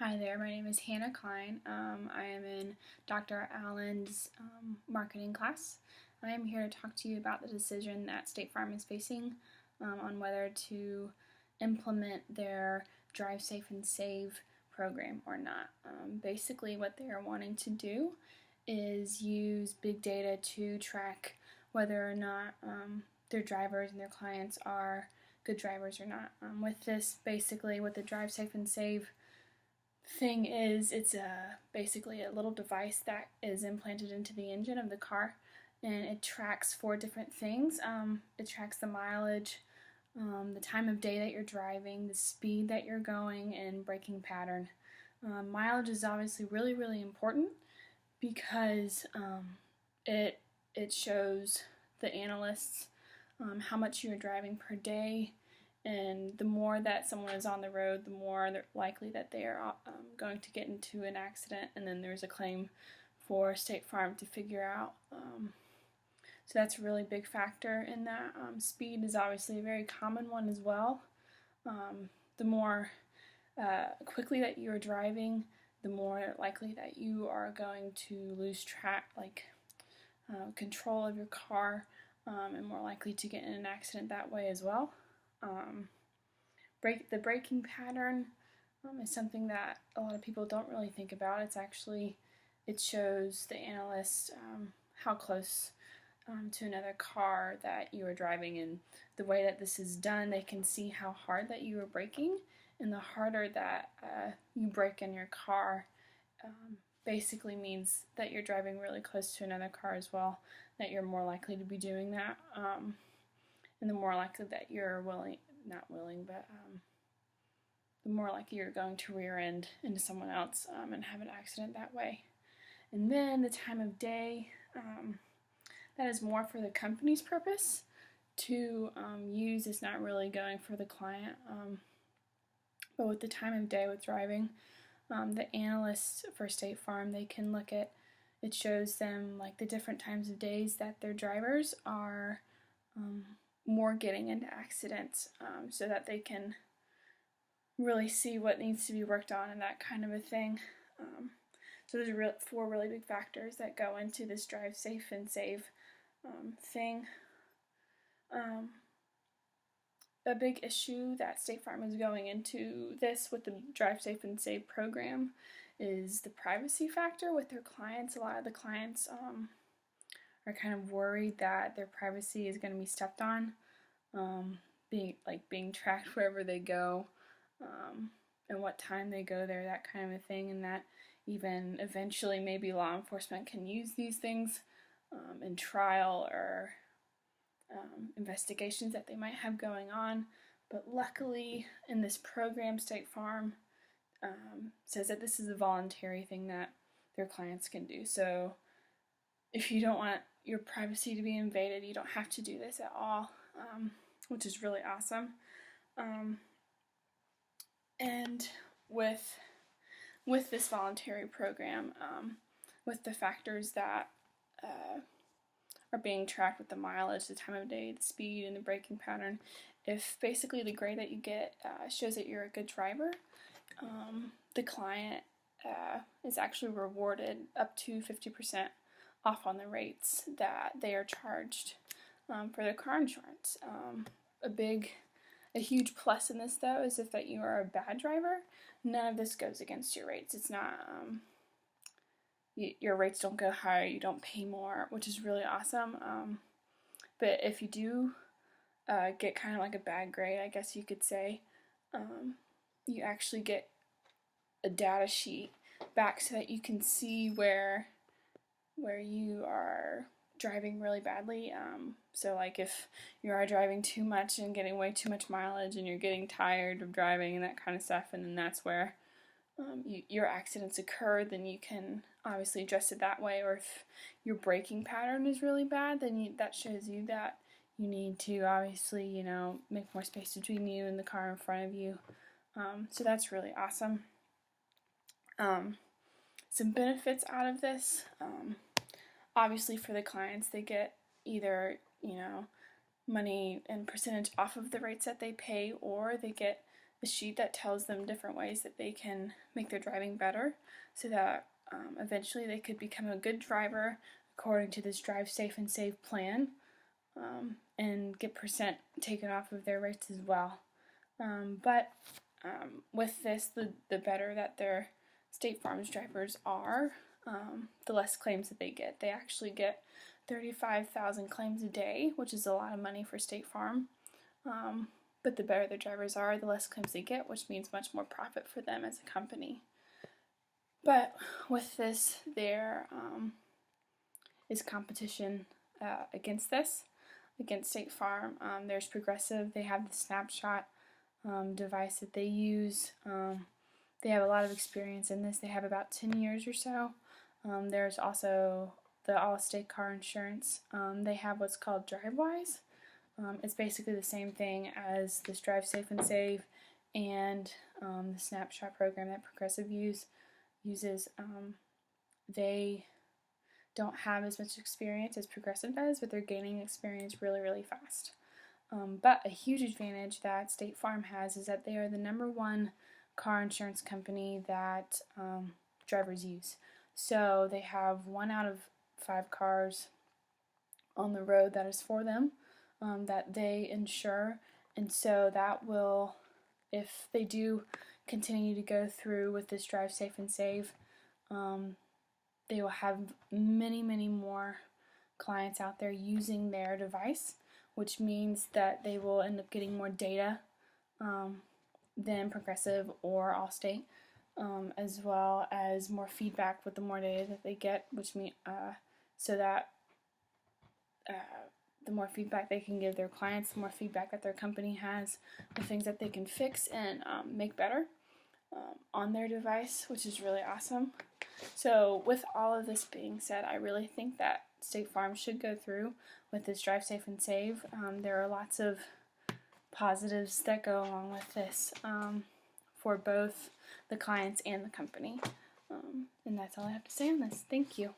Hi there, my name is Hannah Klein. I am in Dr. Allen's marketing class. I am here to talk to you about the decision that State Farm is facing on whether to implement their Drive Safe and Save program or not. Basically, what they are wanting to do is use big data to track whether or not their drivers and their clients are good drivers or not. With this, basically, with the Drive Safe and Save thing is, it's basically a little device that is implanted into the engine of the car, and it tracks 4 different things. It tracks the mileage, the time of day that you're driving, the speed that you're going, and braking pattern. Mileage is obviously really, really important because it shows the analysts how much you're driving per day, and the more that someone is on the road, the more they're likely that they are going to get into an accident, and then there's a claim for State Farm to figure out. So that's a really big factor in that. Speed is obviously a very common one as well. The more quickly that you are driving, the more likely that you are going to lose control of your car, and more likely to get in an accident that way as well. The braking pattern is something that a lot of people don't really think about. It shows the analyst how close to another car that you are driving, and the way that this is done, they can see how hard that you are braking, and the harder that you brake in your car basically means that you're driving really close to another car as well, that you're more likely to be doing that, and the more likely that you're the more likely you're going to rear end into someone else and have an accident that way. And then the time of day, that is more for the company's purpose to use. It's not really going for the client. But with the time of day with driving, the analysts for State Farm, they can look at, it shows them like the different times of days that their drivers are more getting into accidents, so that they can really see what needs to be worked on and that kind of a thing. So there's 4 really big factors that go into this Drive Safe and Save thing. A big issue that State Farm is going into this with the Drive Safe and Save program is the privacy factor with their clients. A lot of the clients are kind of worried that their privacy is going to be stepped on, being tracked wherever they go, and what time they go there, that kind of a thing, and that even eventually maybe law enforcement can use these things in trial or investigations that they might have going on. But luckily, in this program, State Farm says that this is a voluntary thing that their clients can do. So if you don't want your privacy to be invaded, you don't have to do this at all, which is really awesome. And with this voluntary program, with the factors that are being tracked with the mileage, the time of day, the speed, and the braking pattern, if basically the grade that you get shows that you're a good driver, the client is actually rewarded up to 50% off on the rates that they are charged for their car insurance. A huge plus in this, though, is if that you are a bad driver, none of this goes against your rates. It's not, your rates don't go higher, you don't pay more, which is really awesome. But if you do get kind of like a bad grade, I guess you could say, you actually get a data sheet back so that you can see where you are driving really badly. So like if you are driving too much and getting way too much mileage and you're getting tired of driving and that kind of stuff, and then that's where your accidents occur, then you can obviously address it that way. Or if your braking pattern is really bad, then that shows you that you need to obviously, make more space between you and the car in front of you. So that's really awesome. Some benefits out of this, obviously for the clients, they get either, money and percentage off of the rates that they pay, or they get a sheet that tells them different ways that they can make their driving better, so that eventually they could become a good driver according to this Drive Safe and Save plan, and get percent taken off of their rates as well. But with this, the better that their State Farm's drivers are, the less claims that they get. They actually get 35,000 claims a day, which is a lot of money for State Farm. But the better their drivers are, the less claims they get, which means much more profit for them as a company. But with this, there is competition against this, against State Farm. There's Progressive. They have the Snapshot device that they use. They have a lot of experience in this. They have about 10 years or so. There's also the Allstate car insurance. They have what's called DriveWise. It's basically the same thing as this Drive Safe and Save and the Snapshot program that Progressive uses. They don't have as much experience as Progressive does, but they're gaining experience really, really fast. But a huge advantage that State Farm has is that they are the #1 car insurance company that drivers use. So they have 1 out of 5 cars on the road that is for them, that they insure, and so that will, if they do continue to go through with this Drive Safe and Save, they will have many, many more clients out there using their device, which means that they will end up getting more data than Progressive or Allstate, as well as more feedback with the more data that they get, which means so that the more feedback they can give their clients, the more feedback that their company has, the things that they can fix and make better on their device, which is really awesome. So with all of this being said, I really think that State Farm should go through with this Drive Safe and Save. There are lots of positives that go along with this for both the clients and the company. And that's all I have to say on this. Thank you.